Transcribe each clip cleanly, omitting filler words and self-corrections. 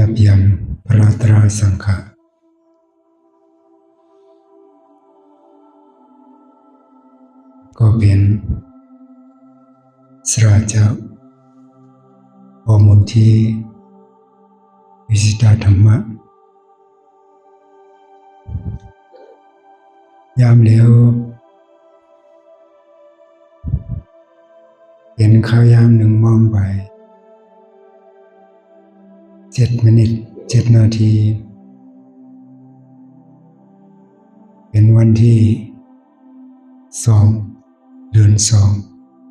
นับยำพระตราสังฆะก็เป็นสราเจ้าข้อมูลที่วิสิตาธรรมะยามเร็วเป็นข้าวยามหนึ่งมองไป7 นาที 7 นาที เป็นวันที่2 เดือน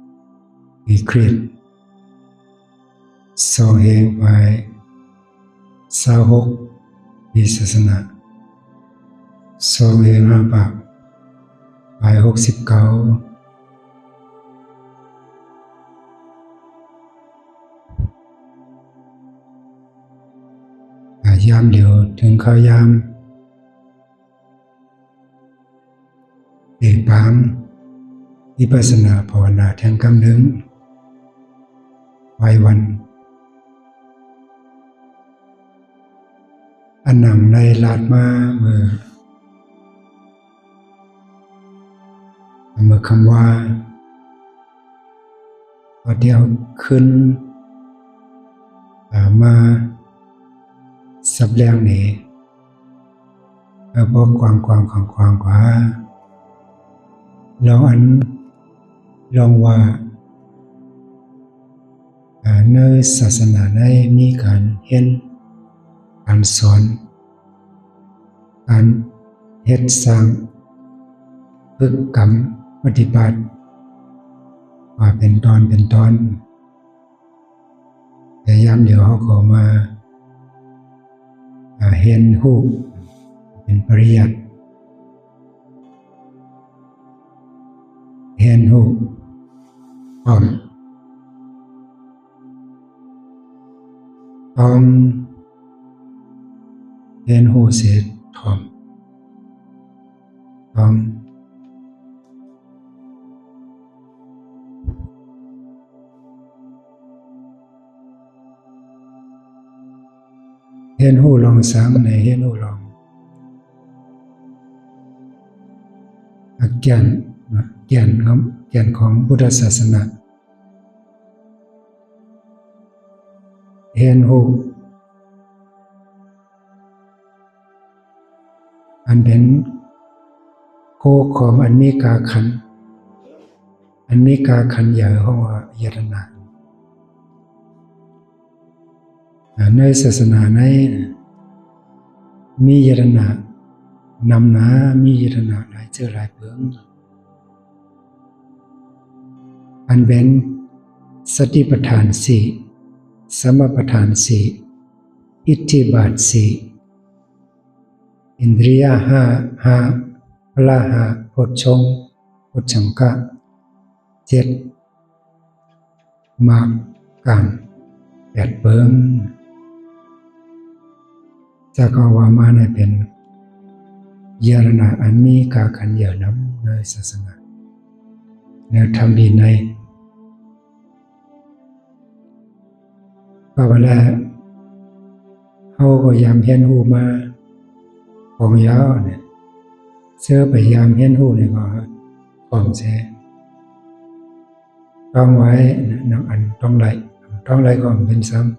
2ปีคริสต์2เฮงไป26ปีศาสนา2เฮง5 ปากไป69ยามเดียวถึงข้าวยามเอกปามวิปัสสนาภาวนาแทงกำลึงไว้วันอันนำในลาดมาเมื่อคำว่าพอเดียวขึ้นมาสับแรงนี้พวกความของความกว่าลองว่าในศาสนาได้มีการเห็นการสอนการเฮ็ดสร้างฝึกกรรมปฏิบัติว่าเป็นตอนแต่ยามเดี๋ยวเขาก็มาเห็นหูเป็นปริยัติเห็นหูต้องเห็นหูเสร็จต้องเห็นหูลองสังในเห็นหูลองแก่นของพุทธศาสนาเห็นหูอันเป็นโคของอันมีกาขันใหญ่ห้องยตนาในศาสนาในมียตนานำหนามียตนาหลายเจือหลายเพิงอันเป็นสติปัฏฐาน4สมปัฏฐาน4อิทธิบาท4อินทรีย5พละ5โพชฌงค์โพชฌังกะ7มรรคการ8เพิงจะก็ว่ามาในเป็นยารณะอันมีกาขันเหยื่อน้ำในศาสนาแนวธรรมดีในก็ว่าแล้วเขาก็ยามเห็นหูมาของยาวเนี่ยเสื้อไปยามเห็นหูเนี่ยก็ของแท้ต้องไว้นักอันต้องไหลก็เป็นซ้ำ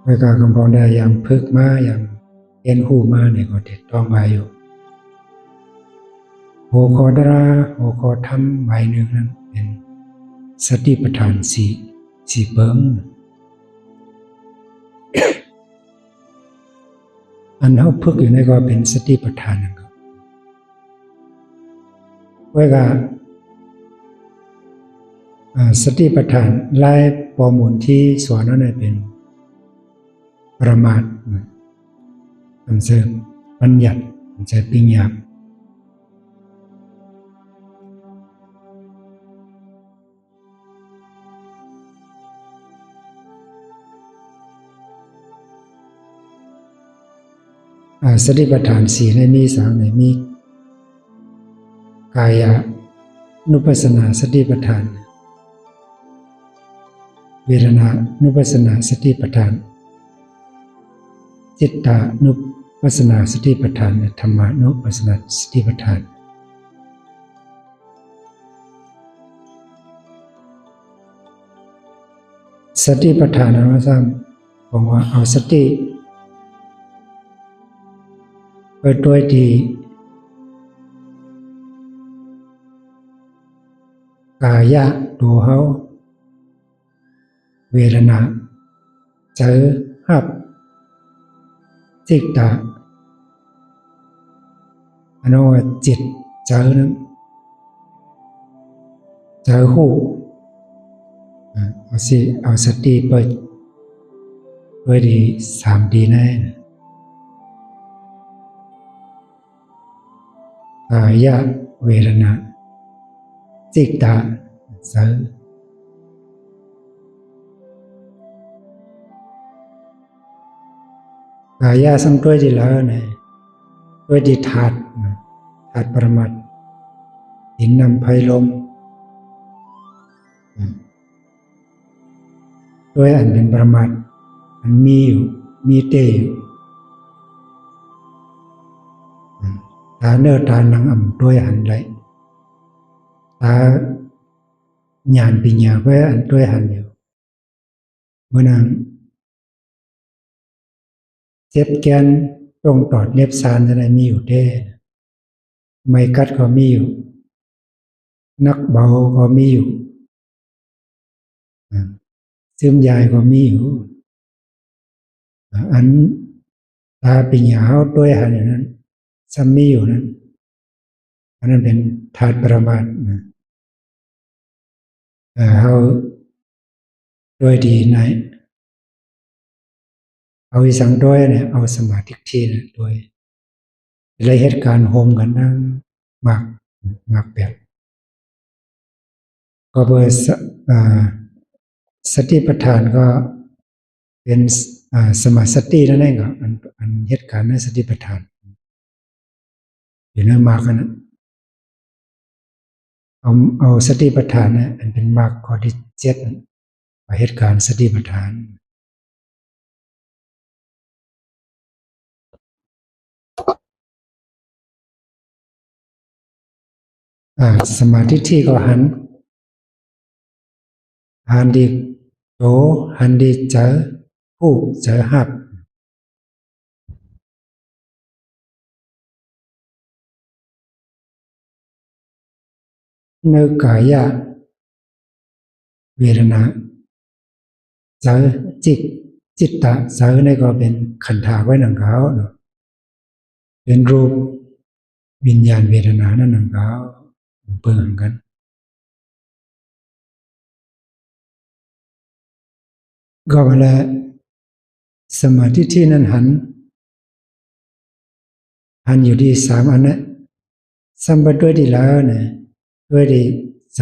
เมื่อการกำพองได้ยามพึกมาอย่างเห็นหูมาเนี่ยก็ติดต้องไว้อยู่หัวข้อธรรมใบหนึ่งนั้นเป็นสติปัฏฐานสี่เบิ้งอันเขาพึกอยู่ในก็เป็นสติปัฏฐานนะครับเมื่อการสติปัฏฐานไล่ปอมูลที่สอนนั่นเป็นประมาทมันเสริมบัญญัติมันจะปิ้งยาบสติปัฏฐาน4ในมี3ในมีกายานุปัสสนาสติปัฏฐาน เวทนานุปัสสนาสติปัฏฐานจิตตานุปัสสนาสติปัฏฐานธรรมานุปัสสนาสติปัฏฐานสติปัฏฐานนั้นว่าซ้ำบอกว่าเอาสติไปด้วยดีกายะตัวเขาเวทนาเจอหับจิตตาอันนั้นว่าจิตเจอนั้นเจอหูเอาสติไปด้วยดี3 ดีแน่กายะเวทนาจิตตาเจอกายะสังด้วยดีแล้วเนี่ยด้วยดีธาตุปรมัตถ์ดินน้ำไฟลมด้วยอันเป็นปรมัตถ์อันมีอยู่มีเตอยู่ตาเนื้อตาหนังอ่ำด้วยอันไรตาญาณปัญญาไว้อันด้วยอันอยู่เมื่อนั้นเจ็บแกนตรงตอดเล็บซานอะไรมีอยู่ได้ไม้กัดก็มีอยู่นักเบาก็มีอยู่ซึมยายก็มีอยู่อันตาปัญญาเขาด้วยอันนั้นซ้ำมีอยู่นั้นอันนั้นเป็นธาตุปรมัตถ์เขาด้วยดีไหนเอาอีสังด้วยเนี่ยเอาสมาธิที่เนี่ยด้วยเลยเหตุการณ์โฮมกันนั่งมักแบบก็เบอร์สติปัฏฐานก็เป็นสมาสตินั่นเองก็อันเหตุการณ์ในสติปัฏฐานอยู่ในมรรคนะเอาสติปัฏฐานเนี่ยอันเป็นมรรคข้อที่7เหตุการณ์สติปัฏฐานสมาธิที่ก็หันดีโตหันดีเจอผู้เจอหับเนื้อกายะเวทนาเจอจิตตะเจอนี่ก็เป็นขันธาไว้หนังเขาเนาะเป็นรูปวิญญาณเวทนานั่นหนังเขาเปิ่งกันก็เวลาสมาธิที่นั้นหันอยู่ที่3 อันนะสัมปด้วยดีแล้วเนี่ยด้วยดีเ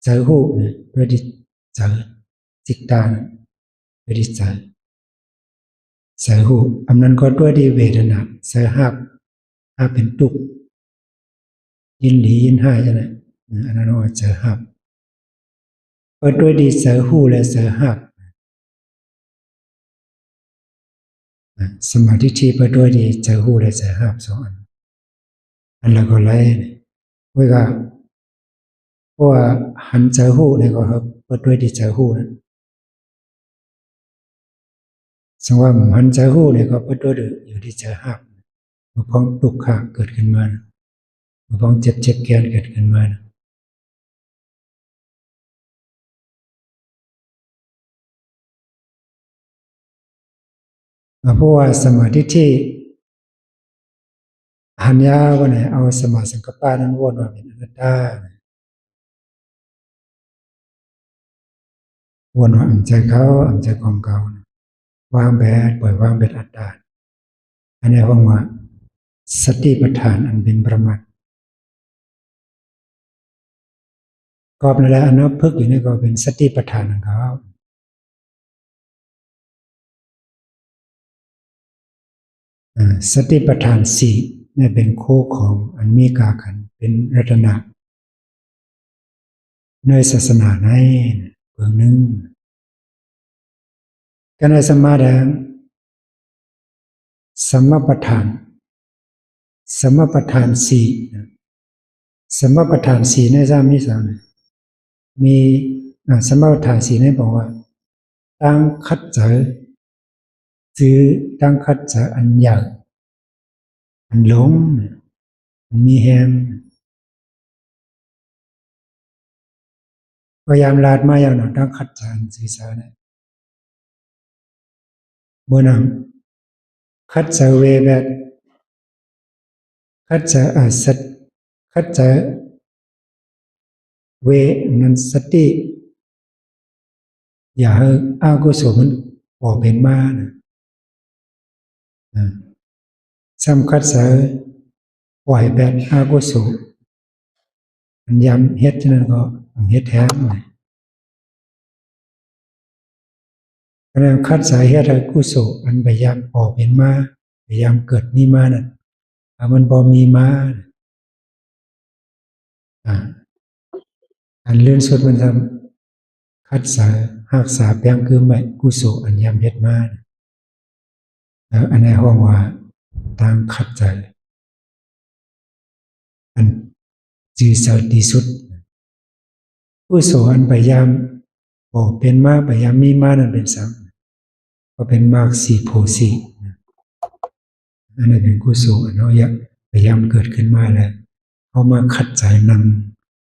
จอหูเนี่ยด้วยดีเจอจิตตาด้วยดีเจอหูอันนั้นก็ด้วยดีเวทนาเจอหับเป็นตุกยินดียินให้ใช่ไหมอันนั้นว่าเจอหับก็ด้วยดีเจอหูและเจอหับสมาธิที่ไปด้วยดีเจอหูและเจอหับ2 อันละก็ไล่เวลาเพราะว่าหันเจอหูเนี่ยก็ครับไปด้วยดีเจอหูนะสมมติว่าหันเจอหูเนี่ยก็ไปด้วยอยู่ที่เจอหับเมื่อพ้องตุกขะเกิดขึ้นมาเมื่อพ้องเจ็บแกนเกิดขึ้นมาเพราะว่าสมาธิที่หันยาวันไหนเอาสมาสังกัปปะนั้นวนมาเป็นอนัตตาวนมาอันใจเขาอันใจของเขาวางแบบปล่อยวางเป็นอัตตาอันนี้ห้องว่าสติปัฏฐานอันเป็นประมาทก็เป็นแล้วอันนั้นพึกอยู่นี่ก็เป็นสติปัฏฐานของเขาสติปัฏฐาน4นี่เป็นคู่ของอันมีกาขันเป็นรัตนะในศาสนาในเบื้องหนึ่ง ก็ในสมาธิสมประธานสมประธานสี่สมประธานสี่ในสามมีสามมีสมประธานสี่ในบอกว่าตั้งคัดเจอซื้อตั้งคัดเจออันใหญ่อันหลงอันมีแหงพยายามลาดมาอย่างหนอตั้งคัดเจออันสื่อสารเนี่ยบนนั้นคัดเจอเวแบบคัดเจอสัตคัดเจอเวนั้นสติอย่าให้อากุศลมันออกเป็นมานะสำคัญเสอปล่อยแบบอากุศลมันย้ำเฮ็ดฉะนั้นก็เฮ็ดแท้งเลยเพราะนั้นคัดสายเฮ็ดอากุศลอันพยายามออกเป็นมาพยายามเกิดมีมานั่นมันบ่มีมาอันเลื่อนสุดมันทำคัดสาหักษาแปลงคือไม่กุศลอันย้ำเฮ็ดมาแล้วอันในห้องว่าทางคัดใจอันจือเสดีสุดกุศลอันพยายามออกเป็นมาพยายามมีมานั่นเป็นสังก็เป็นมากสี่โพสี่อันนี้เป็นกุศลอันเราอยากพยายามเกิดขึ้นมาแล้วเอามาคัดใจน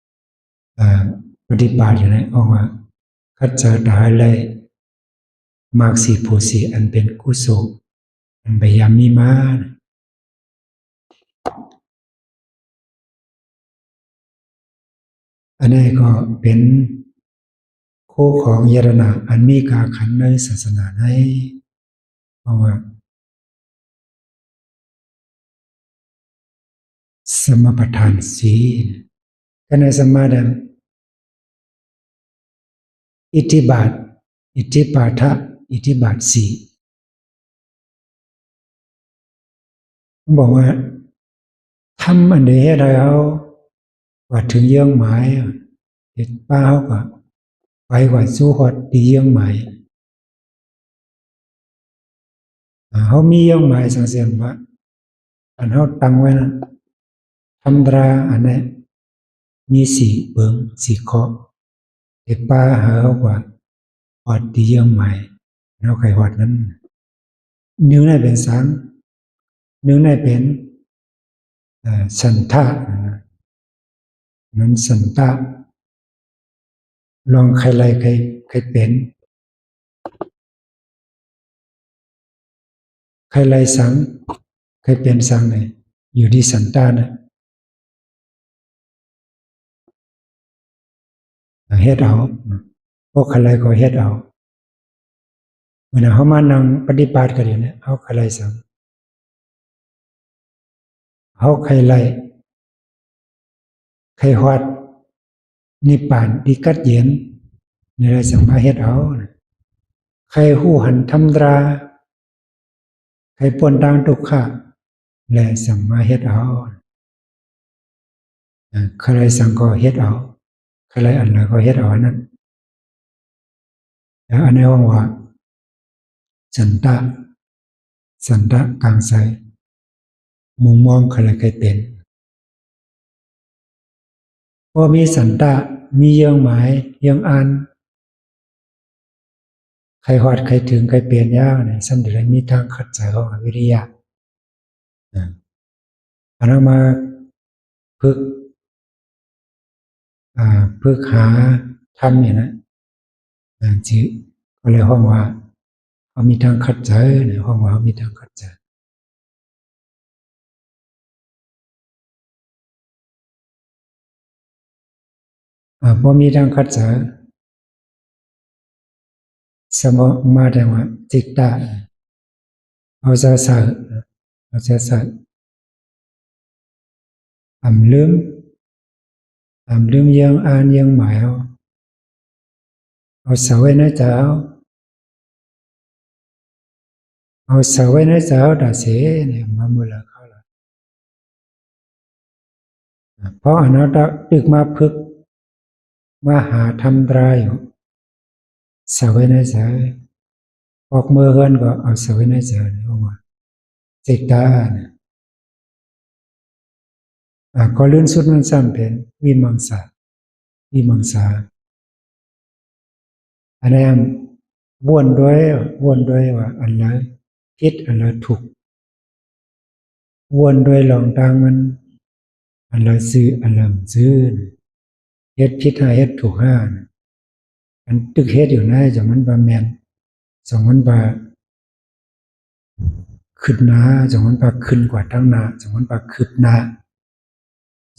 ำปฏิบัติอยู่ในออกมาคัดใจได้เลยมากสี่โพสี่อันเป็นกุศลอันพยายามมีมาอันนี้ก็เป็นคู่ของยรณะอันมีกาขันในศาสนาในเพราะว่าสมประทานสีก็ในสมาธิอิทธิบาทอิทธิปาทะอิทธิบาทสี่ต้องบอกว่าทำอันใดให้เราว่าถึงเยื่องหมายเห็นป้าเขาก็ไปกว่าสู้หอดดีเยื่องหมายเขามีเยื่องหมายสังเสียนว่าอันเขาตั้งไว้นะธรรมดาอันนี้มีสี่เบิงสี่ข้อเห็นป้าเขากว่าหอดดีเยื่องหมายเราใครหอดนั้นนิ้วในเป็นสังนิ้วในเป็นสันทะนั้นสันตะลองใครไรใครเป็นใครไรสังใครเป็นสังเนี่ยอยู่ที่สันตะนะเฮ็ดเอาพวกใครไรก็เฮ็ดเอาเมื่อเขามานั่งปฏิบัติกันอยู่เนี่ยเขาใครไรสังเขาใครไรใครหอดนิพพานดีกัดเย็นในไรสังมาเฮ็ดเอาใครหู้หันธรรมดาใครปนดังทุกข์และสังมาเฮ็ดเอาใครสังก็เฮ็ดเอาใครอันไหนก็เฮ็ดเอานั้นแล้วอันนี้ว่าสันตะกลางใสมุมมองใครใครเป็นพอมีสันตะมีเยื่องหมายเยื่องอันใครหอดใครถึงใครเปลี่ยนยากเนี่ยสันเดชมีทางขัดใจของวิริยะอันนั้นมาพึกหาทำอย่างนั้นจีก็เลยห้องว่าเขามีทางขัดใจเนี่ยห้องว่าเขามีทางขัดใจพอมีทางขัดใจสมองมาแต่ว่าจิตตาเอาจะใส่ลืมยังอ่านยังหมายเอาเสาไว้ในใจเอาเสาไว้ในใจด่าเสียเนี่ยมาเมื่อไรเขาละเพราะอนัตตดึกมาพึกมาหาทำตรายอยู่เสาไว้ในใจ ออกมือเฮือนก็เอาสวินัยเจอเนี่ยว่าสิกตาเนี่ยก็ลื่นสุดมันซ้ำเป็นวิมังสาอันนั้นวนด้วยว่าอันละผิดอันละถูกวนด้วยหลองต่างมันอันละซื้ออันละซื้อเฮ็ดผิดห้าเฮ็ดถูกห้าอันตึกเฮ็ดอยู่นะจังมันบ่แม่นสองมันบ่ขึ้นหน้าจังมันบ่ขึ้นกว่าทั้งหน้าจังมันบ่ขึ้นหน้า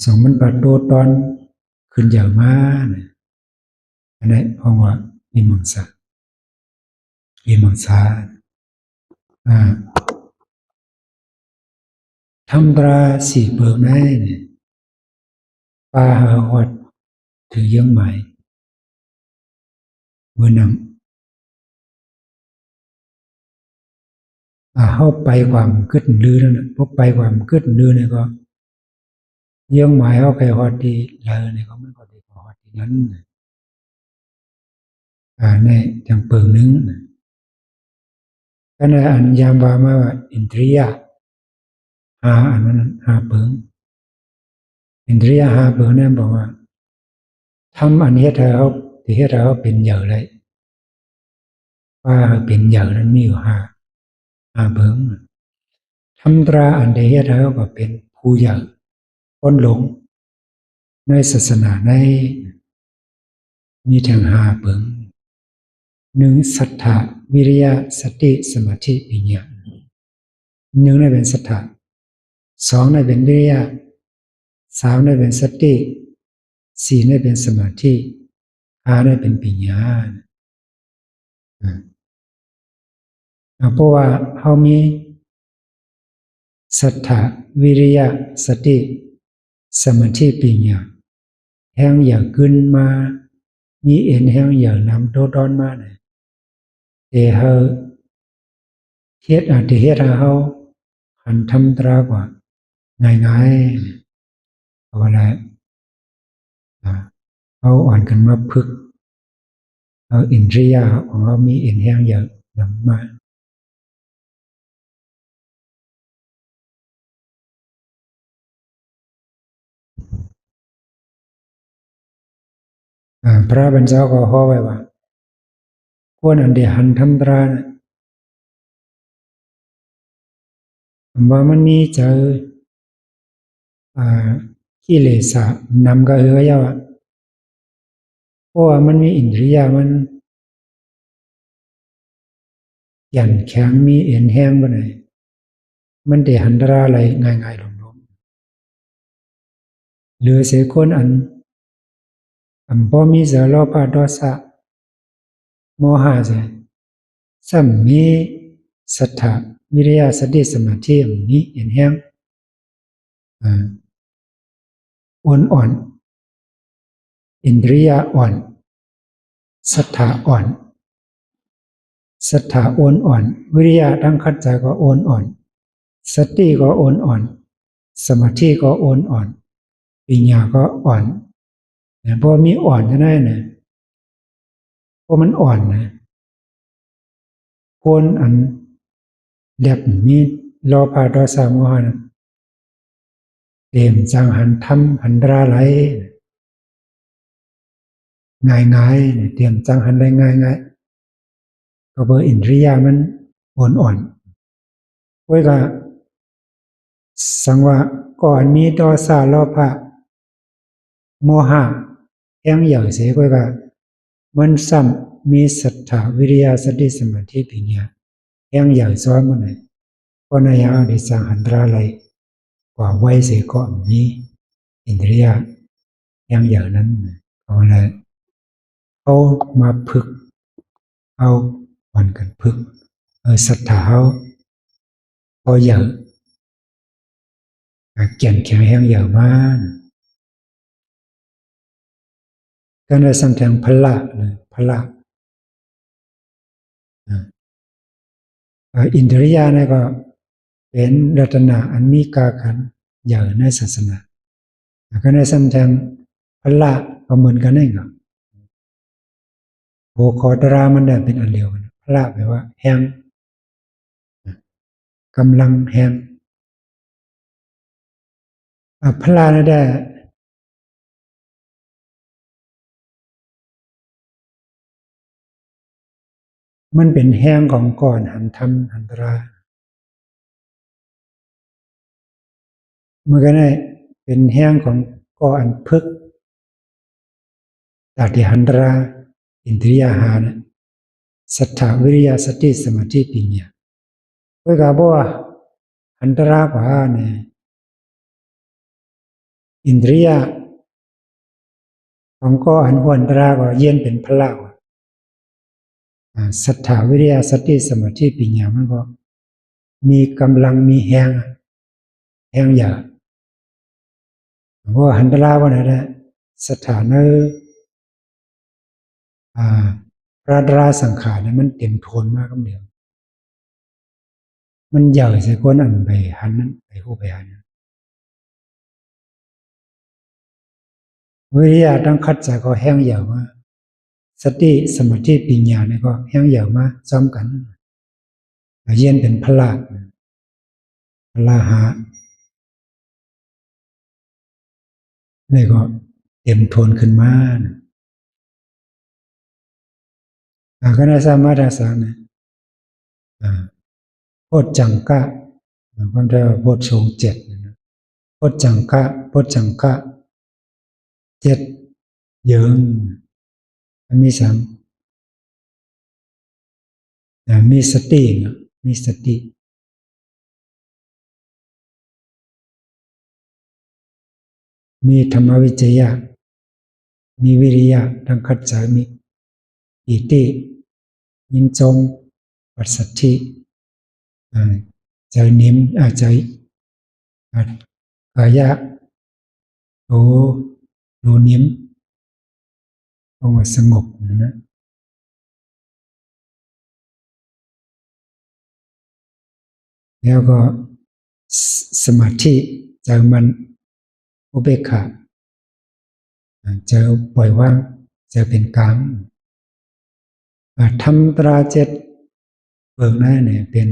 สองมันบ่โดดตอนขึ้นอย่างมาเนี่ยอันนี้เพราะว่าวิมังสาอ่าธรรมราสี่เบิกได้เนี่ยปาหาหอดถือยังไหมเมื่อนำเข้าไปความกึศลือนั่นนะพวกไปความกึศลือเนี่ยก็ยังหมายเข้าไปหอดดีเลยเนี่ยก็ไม่ก็ดีหอดที่นั้นในจังเปิงนึงก็ในอันยามว่ามาว่าอินทรียะอันนั้นเปิงอินทรียะเปิงนั่นบอกว่าทำอันเฮ็ดให้เขาที่เฮ็ดให้เขาเป็นเหยื่อเลยว่าเป็นเหยื่อนั้นมีอยู่เปิงทำตราอันใดเฮ็ดให้เขาก็เป็นผู้เหยื่อพ้นหลงในศาสนาในมีทั้งเปิงหนึ่งศรัทธาวิริยะสติสมาธิปัญญาหนึ่งได้เป็นศรัทธาสองได้เป็นวิริยะสามได้เป็นสติสี่ได้เป็นสมาธิห้าได้เป็นปัญญาเพราะว่าเขามีศรัทธาวิริยะสติสมาธิปัญญาแห่งอย่างขึ้นมามีเอ็นแห่งอย่างนำโดดอนมาเนี่ยแต่เขาเฮ็ดที่เฮ็ดให้เขาหันทำตรากว่าง่ายๆเอาอะไรเขาอ่อนกันมาพึกเอาอินทรียะของเขามีเอ็นแห่งอย่างนำมาพระบรรเจ้าก็ข้อไว้ว่าควรอันเดียหันทำตรานะว่ามันมีเจอกิเลสนำก็ยาวเพราะว่ามันมีอินทรียะมันยันแข็งมีเอ็นแห้งบ่ไหนมันเดียหันตราอะไรง่ายๆลงๆหรือเสียคนอันบ่มีเสโลภะโทสะโมหะเสียสัมมีศรัทธาวิริยะสติสมาธิมีเอ็นแห้งอ่อนอินทรียะอ่อนศรัทธาอ่อนศรัทธาอ่อนวิริยะทั้งขัดใจก็อ่อนสติก็อ่อนสมาธิก็อ่อนปัญญาก็อ่อนเนี่ยพอมีอ่อนจะได้เนี่ยพอมันอ่อนนะคนอันแบบมีโลภะโทสะโมหะเต็มจังหันทำหันราไหลง่ายๆเตรียมจังหันได้ง่ายๆก็เบอร์อินทรียะมันอ่อนไว้ก็สังว่าก่อนมีโทสะโลภะโมหะแห้งอย่างเสียไว้ก็มันซ้ำมีศรัทธาวิริยะสติสมาธิปัญญาแห้งอย่างซ้อนมันเลยก็ในยาดิสังหันราไหลกว่าไว้เสียก็มีอินทรียะแห้งอย่างนั้นเอาเลยเอามาพึกเอาอ่อนกันพึกศรัทธาเขาพออย่างแก่นแข็งแห้งอย่างมากก็ในสัมแทงพละอินทรียะนี่ก็เป็นรัตนะอันมีกาขันอย่างในศาสนาก็ในสัมแทงพละก็เหมือนกันเองครับโบคอตรามันได้เป็นอันเดียวกัน พละแปลว่าแห้งกำลังแห้งพละนั่นได้มันเป็นแห้งของก่อนหันธรรมหันตรามันก็ได้เป็นแห้งของก่อนพึกตาติหันตราอินทรียหานะศรัทธาวิริยะสติสมาธิปัญญาเพื่อกาบัวหันตรากว่าเนี่ยอินทรียะของก็อันหันตรากว่าเย็นเป็นพละว่าศรัทธาวิริยะสติสมาธิปัญญามันก็มีกำลังมีแห้งอย่าเพราะหันตราว่านั่นแหละสถานะพระดราสังขารเนี่ยมันเต็มโทนมากคำเดียวมันใหญ่ใส่คนอันไปหันนั้นไปผู้ไปหันวิริยะต้องคัดจากก็แห้งใหญ่มากสติสมาธิปัญญาเนี่ยก็แห้งใหญ่มากซ้อมกันเย็นเป็นพละหาเนี่ยก็เต็มโทนขึ้นมาก็ได้สามารถรักษาเนี่ยโพชฌังกะความได้ว่าโพชฌงค์7โพชฌังกะ7เยิงมีสามมีสติมีสติมีธรรมวิจยะมีวิริยะดังคัดสามิอิติยินจงปัสสัทธิใจนิ่มใจกายะรู้นิ่มสงบนะแล้วก็สมาธิใจมันอุเบกขาใจปล่อยวางใจเป็นกลางธรรมตรา7เบื้องหน้าเนี่ยเป็น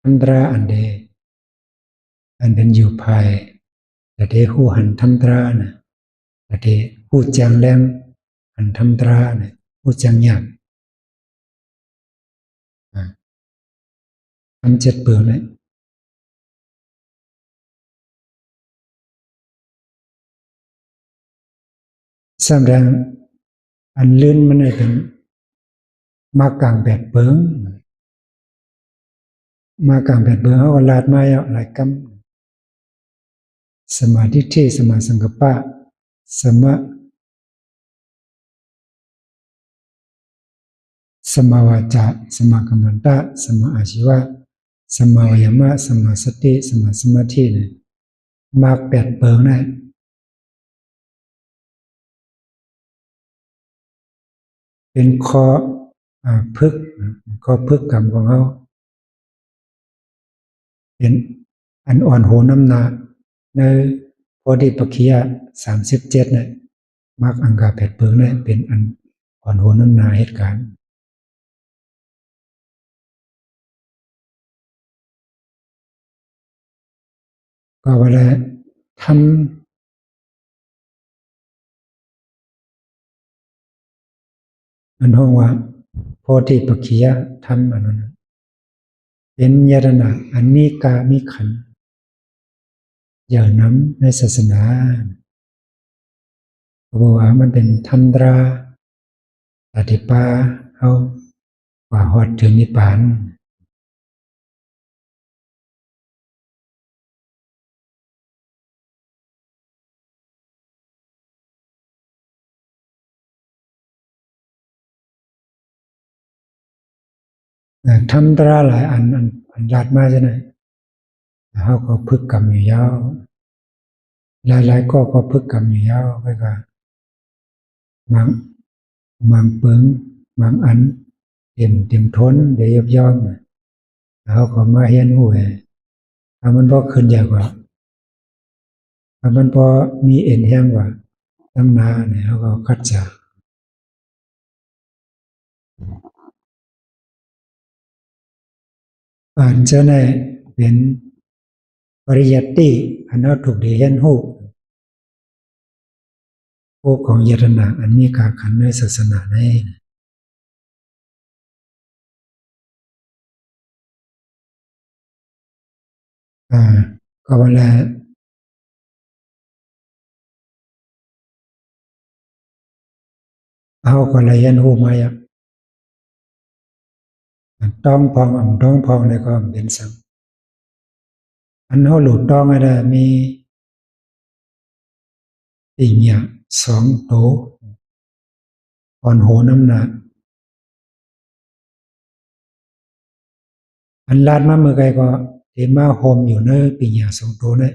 ธรรมตราอันเดอันเป็นอยู่ภายแต่เดหูหันธรรมตรานะแต่เดหูจังแรงหันธรรมตราเนี่ยหูจังหยาบทำ7เบื้องเลยสำแดงอันลื่นมันได้เป็นมากลาง8เบื้องมากลาง8เบื้องเขาก็ลาดมาหลายกำสมาธิที่สมาสังกัปปะสมาวาจาสมากัมมันตะสมาอาชีวะสมาวายามะสมาสติสมาสมาธิเนี่ยมาก8เบื้องนะเป็นข้อพึกข้อพึกกรรมของเขาเป็นอันอ่อนโหน้ำหนาในโพธิปัจขิยะ37เนี่ยมักอังกา8เบื้องเนี่ยเป็นอันอ่อนโหน้ำหนาเหตุการณ์ก็เวลาทำอันห้องว่าโพธิปัจขิยะทำอันนั้นเป็นญาณนะอันมีกามีขันธ์อย่างนั้นในศาสนาก็บอกว่ามันเป็นธรรมตราปฏิปาเอากว่าฮอดถึงนิพพานธรรมตราหลายอันลาดมาใช่ไหมเขาก็พึกกรรมอยู่ยาวหลายก็พึกกรรมอยู่ยาวไปก็บางเปิงบางอันเต็มทนเดี๋ยวยับย่อมเขาก็มาเฮียนหูถ้ามันพอขึ้นยากกว่าถ้ามันพอมีเอ็นแห้งกว่าตั้งนาเนี่ยเขาก็คัดจาก อ่านเจ้าในเป็นปริยัติอันเอาถูกเรียนหูผู้ของยตนะอันมีกาขันในศาสนาในก็เวลาเอาก็เลยยันหูมาอย่างต้องพองต้องพองเลยก็เป็นสังอันเขาหลุดต้องอะไรมีติ่งอย่างสองโตอ่อนโหน้ำหนักอันลาดมาเมื่อไกก็เทมาโฮมอยู่เนื้อปิญญาสองโตเนี่ย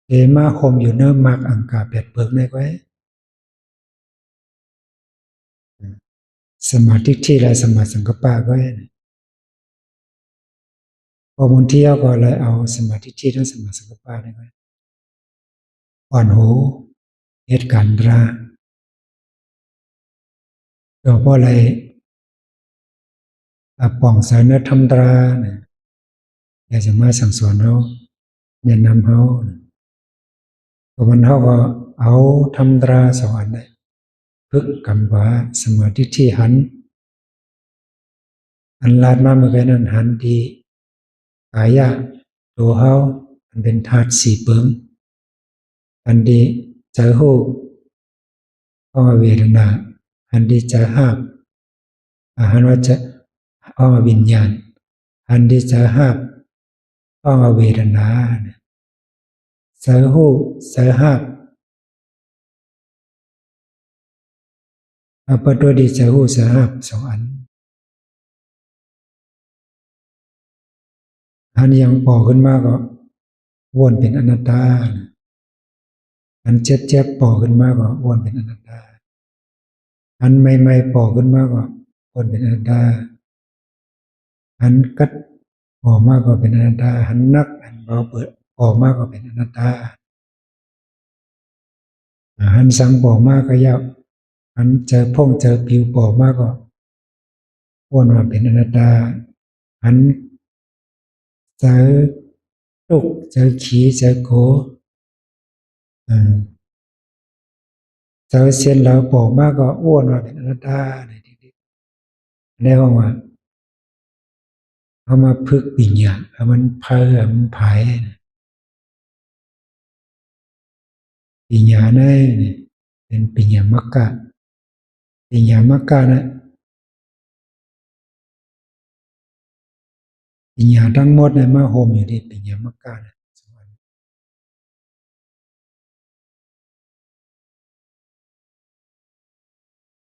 เทมาโฮมอยู่เนื้อมากอังกาแปดเปิกเนี่ยก็สมาธิที่ไรสมาสังกปะก็พอมุนเที่ยวก็เลยเอาสมาธิที่ทั้งสมาสังกปะเนี่ยก็อ่อนโหเหตุการณ์ราเราพอเลยป่องสารธรรมตราเนี่ยอยากจะมาสั่งสอนเขาแนะนำเขาพอมันเขาก็เอาธรรมตราสองอันเนี่ยพึกกำว่าสมาธิที่หันอันลาดมาเมื่อไงนั้นหันดีกายะตัวเขามันเป็นธาตุสี่เปิงอันดีใจหูอ้อเวทนาอันดีใจหาบอาหารว่าจะอ้อวิญญาณอันดีใจหาบอ้อเวทนาใจหูใจหาบอาปัตตัวดีใจหูใจหาบสองอันยังปอขึ้นมาก็วนเป็นอนัตตาอันเจ็บปอขึ้นมาก็วนเป็นอนัตตาอันใหม่ๆปอขึ้นมาก็วนเป็นอนัตตาอันกัดออกมาก็เป็นอนัตตาอันนักอันเบาเปิดออกมาก็เป็นอนัตตาอันสังปอมาก็ยาวอันเจอพงเจอผิวปอมาก็วนมาเป็นอนัตตาอันเจอลูกเจอขี้เจอโกเจอเสียนแล้วปอมาก็อ้วนมาเป็นอนัตตาในห้องว่าเอามาพึกปิญญาเอามันเพิ่มผายปิญญาได้เนี่ยเป็นปิญญามกกะปิญญามกกะนะปิญญาทั้งหมดในมาโฮมอยู่ที่ปิญญามกกะนะ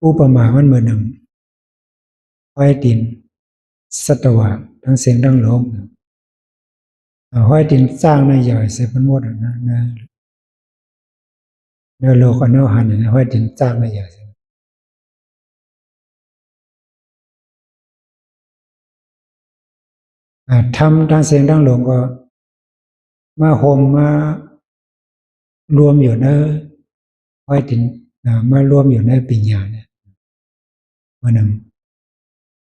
อุปมามันเหมือนหนึ่งห้อยดินสัตวะทั้งเสียงทั้งลมห้อยดินสร้างในใหญ่เสร็จมันหมดนะเนื้อโลกเนื้อหันอย่างนี้ห้อยดินสร้างในใหญ่ทำทั้งเสียงทั้งลมก็มาโฮมมารวมอยู่ในห้อยดินมารวมอยู่ในปิญญาเนี่ยเมื่อหนึ่ง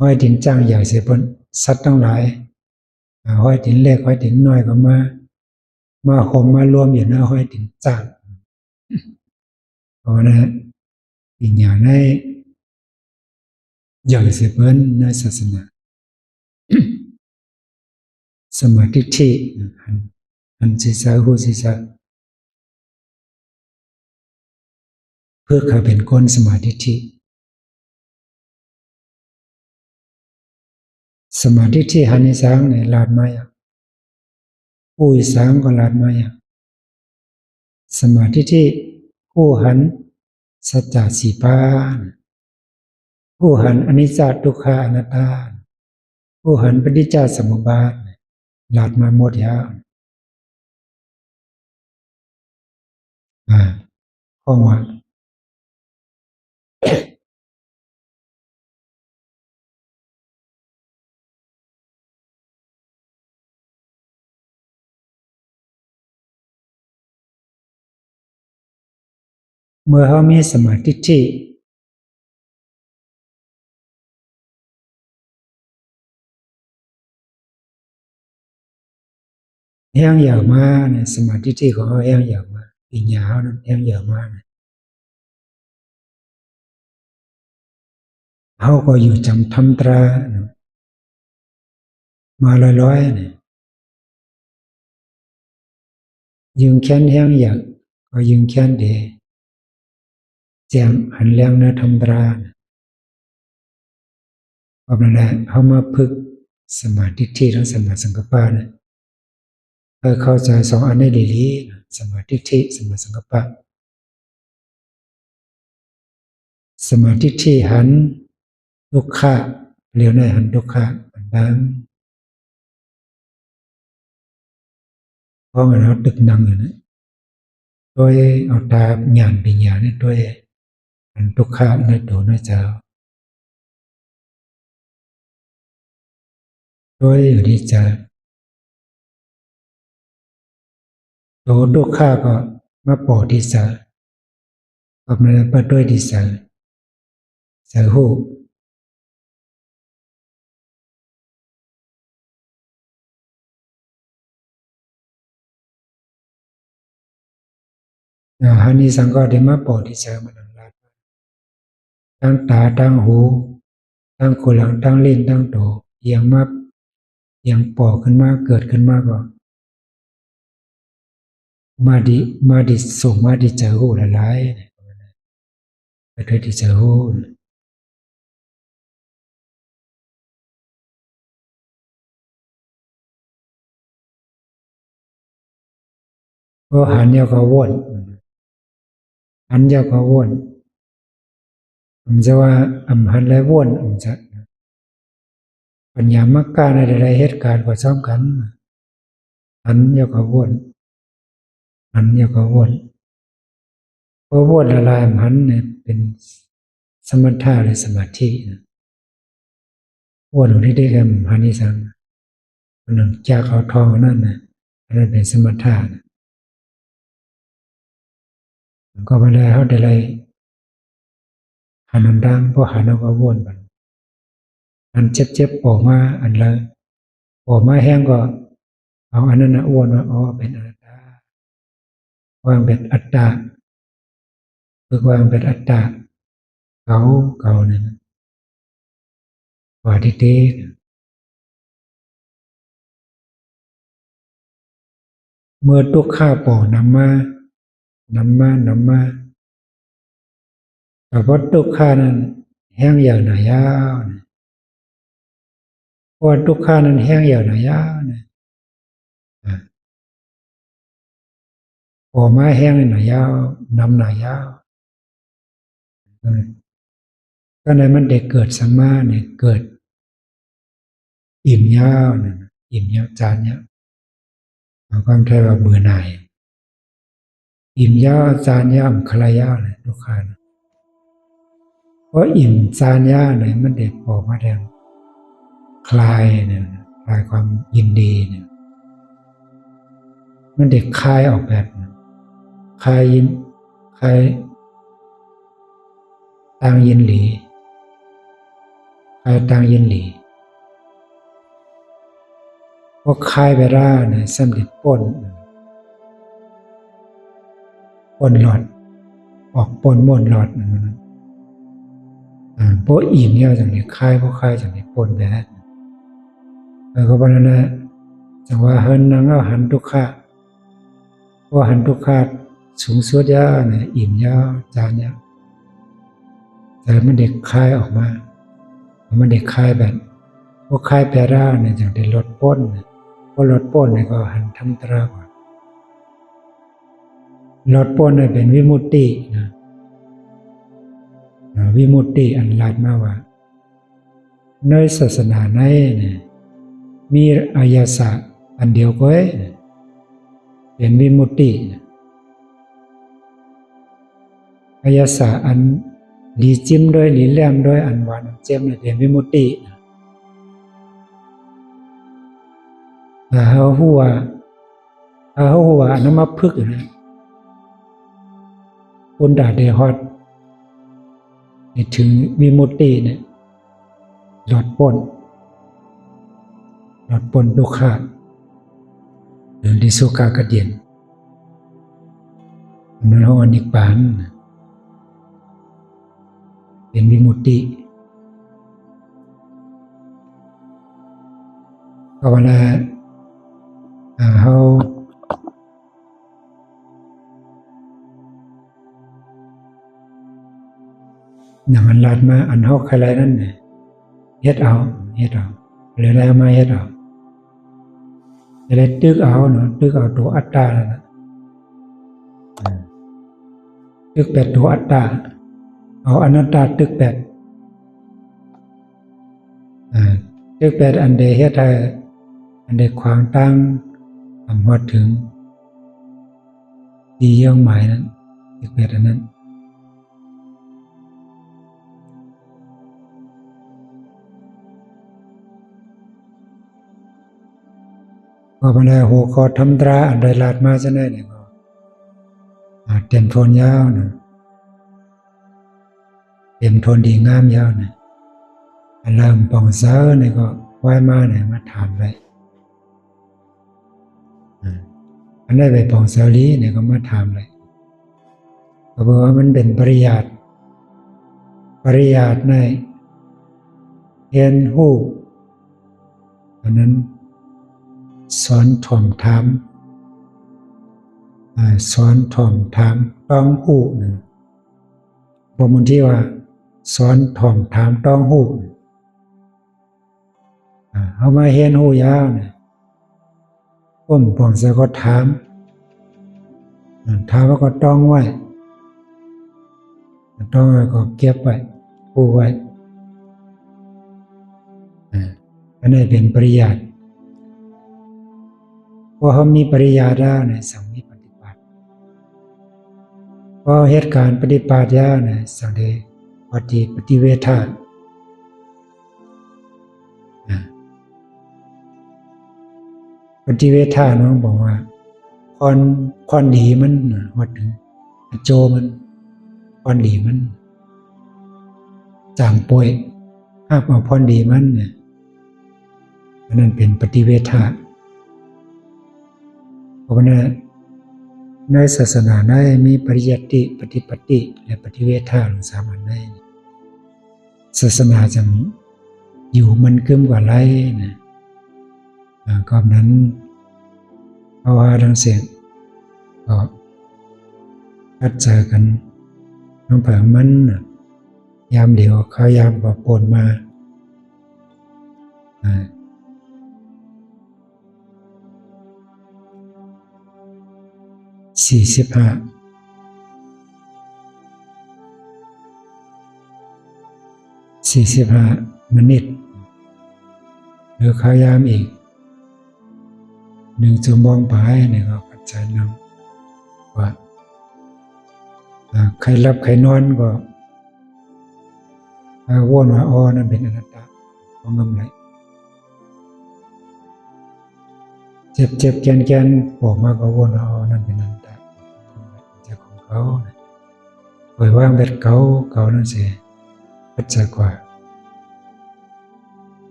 ห้อยดินจ้างใหญ่เสียพ้นสัตว์ทั้งหลายห้อยดินเล็กห้อยดินน้อยก็มาโฮมมารวมอยู่ในห้อยดินจ้างเพราะนะปิญญาในใหญ่เสียพ้นในศาสนาสมาธิที่อันศีรษะหูศีรษะเพื่อเขาเป็นคนสมาธิที่สมาธิที่หันอีสังเนี่ยลาดมาอย่างผู้อีสังก็ลาดมาอย่างสมาธิที่ผู้หันสัจจะสี่ปานผู้หันอนิจจทุกขาอนัตตาผู้หันปฏิจจสมุปบาทลาดมาหมดยาวข้องว่าเมื่อเขามีสมาธิที่ แห้งยาวมาเนี่ยสมาธิที่ของเขาแห้งยาวมาปีญญานั้นแห้งยาวมาเนี่ยเขาก็อยู่จำทำตรามาร้อยๆเนี่ยยืงแค้นแห้งอยากก็ยืงแค้นเดแจมหันแรงนะทำตราเพราะนั่นแหละเขามาฝึกสมาธิที่ทั้งสมาสังกัปปะเนี่ยเพื่อเข้าใจสองอันได้ดีๆสมาธิที่สมาสังกัปปะสมาธิที่หันทุกขะเรียวในหันทุกขะมันดังเพราะงั้นเราตึกนังอยู่นะโดยเอาตาญาณปัญญาเนี่ยด้วยหันทุกขะในตัวในเจ้าด้วยอยู่ที่จะตัวทุกขะก็มาปอที่จะกับนั้นไปด้วยที่จะหูฮันนี้สังก็ได้มาปอที่จะมันนั่นละตั้งตาตั้งหูตั้งโคหลังตั้งลิ้นตั้งโตยังมายังปอขึ้นมาเกิดขึ้นมาก็มาดิส่งมาดิเจอหูหลายๆไปด้วยดิเจอหูก็หันยาก็วนหันยาก็วนผมจะว่าหันและวนจะปัญญามักกะในใดๆเหตุการณ์ก็ซ้ำกันหันยาก็วนหันยาก็วนเพราะวนละลายหันเนี่ยเป็นสมถะหรือสมาธิวนของที่ได้กันหันนี่สังหนึ่งจากเอาทองนั่นนะอันนั้นเป็นสมถะก็มาเลยเขาได้ไรหันดังเพราะหันเอาก็วนไปอันเจ็บๆออกมาอันละออกมาแห้งก็เอาอันนั้นนะอ้วนมาอ๋อเป็นอนัตตาวางเป็นอัตตาฝึกวางเป็นอัตตาเก่าเนี่ยว่าดีๆเมื่อตุกข้าปอนำมาแต่พอตุกข้านั้นแห้งอย่างหนายาวเพราะตุกข้านั้นแห้งอย่างหนายาวเนี่ยพอมาแห้งหนายาวนำหนายาวก็ในมันเด็กเกิดสัมมาเนี่ยเกิดอิ่มยาวเนี่ยอิ่มยาวจานเนี่ยความแท้ว่าเบื่อหน่ายอิ่มยาวจานยาวคลายยาวเลยทุกขันเพราะอิ่มจานยาวเนี่ยมันเด็กออกมาแดงคลายเนี่ยคลายความยินดีเนี่ยมันเด็กคลายออกแบบคลายยินคลายต่างยินหลีคลายต่างยินหลีพอคลายไปได้เนี่ยสำเร็จป้นหลอดออกปนม่วนหลอดพวกอิ่มเนี่ยจากนี้คลายพวกคลายจากนี้ปนไปแล้วก็เพราะนั้นนะจังว่าเฮินนังเอาหันทุกขะเพราะหันทุกขะสูงสุดยาเนี่ยอิ่มยาจานยาแต่มันเด็กคลายออกมามันเด็กคลายแบบพวกคลายแปร่าเนี่ยจากได้ลดป้นพอลดป้นเนี่ยก็หันทำตราก่อนลดป้นเนี่ยเป็นวิมุตตินะวิมุตติอันลัดมาว่าในศาสนาไหนเนี่ยมีอายาสะอันเดียวก็เป็นวิมุตติอายาสะอันดีจิ้มด้วยหลีแหลมด้วยอันหวานอันเจ็มเนี่ยเป็นวิมุตติเขาหัวน้ำมาพึกนะคนด่าเดฮอดถึงวิมุตติเนี่ยหลอดปนทุกขาด หรือที่สุขากเดียนนั้นห้องนิพพานเป็นวิมุตติก็เวลาเฮาอย่างอันลาดมาอันเฮาใครนั่นเนี่ยเฮ็ดเอาเลยแล้วมาเฮ็ดเอาเลยตึกเอาเนาะตึกเอาตัวอัตตานั่นน่ะตึกแบบตัวอัตตาเอาอนัตตาตึกแบบตึกแบบอันใดเฮ็ดให้อันใดขวางตั้งฮอดถึงดีย่องหมายนั้นตึกแบบอันนั้นพอมาแล้วหัวข้อธรรมตราอันใดลาดมาซะแน่เนี่ยก็เต็มโทนยาวนะเต็มโทนดีงามยาวนะอันเริ่มปองเสือเนี่ยก็ไหว้มาเนี่ยมาถามไว้อันได้ไปปองเสาลีเนี่ยก็มาถามเลยก็บอกว่ามันเป็นปริยัติในเรียนหู้เพราะนั้นสอนถ่อมถามสอนถ่อมถามต้องหู้นะบทที่ว่าสอนถ่อมถามต้องหู้เอามาเรียนหู้ยาวเนี่ยผมปองเสือก็ถามว่าก็ต้องไว้ต้องไว้ก็เก็บไว้ผูกไว้อันนี้เป็นปริยัติพอเขามีปริยัติแล้วเนี่ยสั่งมีปฏิบัติพอเหตุการณ์ปฏิบัติแล้วเนี่ยสั่งได้ปฏิเวทะปฏิเวทะน้องบอกว่าพรดีมันวัดถึงโจมันพรดีมันจางป่วยหากเอาพรดีมันเนี่ยนั่นเป็นปฏิเวทะเพราะว่าในศาสนาได้มีปริยัติปฏิปฏิและปฏิเวทะสามอันได้ศาสนาจะอยู่มันกึมกว่าไรนะก็นั้นเพราะว่าทั้งเสียงก็คัดเจอกันน้องเผงมันยามเดียวเขายามก็ปนมา45มินิตหรือเขายามอีก1 ชั่วโมงไปเนี่ยก็ปัจจัยนำว่าใครรับใครนอนก็วนว่านั่นเป็นอนัตตาของกำไรเจ็บแกนบอกมาก็วนว่านั่นเป็นอนัตตาเจ้าของเขาปล่อยว่างแบบเก่านั่นสิปัจจัยกว่า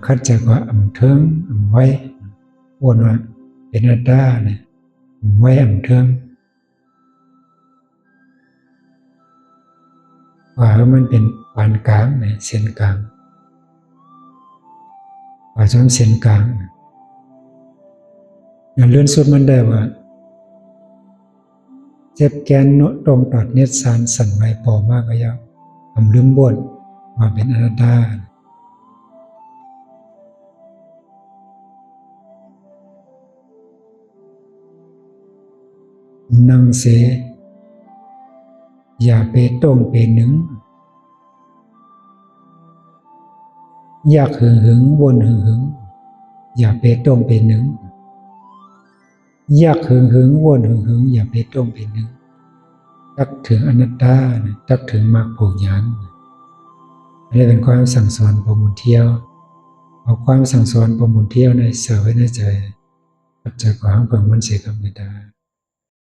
คัดใจกว่าเทิงไว้วนว่าเป็นอนัตตาเนี่ยไว้เทิงว่ามันเป็นปานกลางเนี่ยเส้นกลางว่าจนเส้นกลางอย่างเลื่อนสุดมันได้ว่าเจ็บแกนตรงตัดเนตรสารสั่นไหวปอมากก็ยาวลืมบ่นว่าเป็นอนัตตานังเสอย่าไปต้งไปหนึ่งอยากหึงวนหึงอย่าไปต้งไปหนึ่งอยากหึงวนหึงอย่าไปต้งไปหนึ่งตักถึงอนัตตาตักถึงมรรคผลญาณอันนี้เป็นความสั่งสอนประมุนเที่ยวเอาความสั่งสอนประมุนเที่ยวในเสวยในใจปัจจัยของเพิ่งมันเสียกับไม่ได้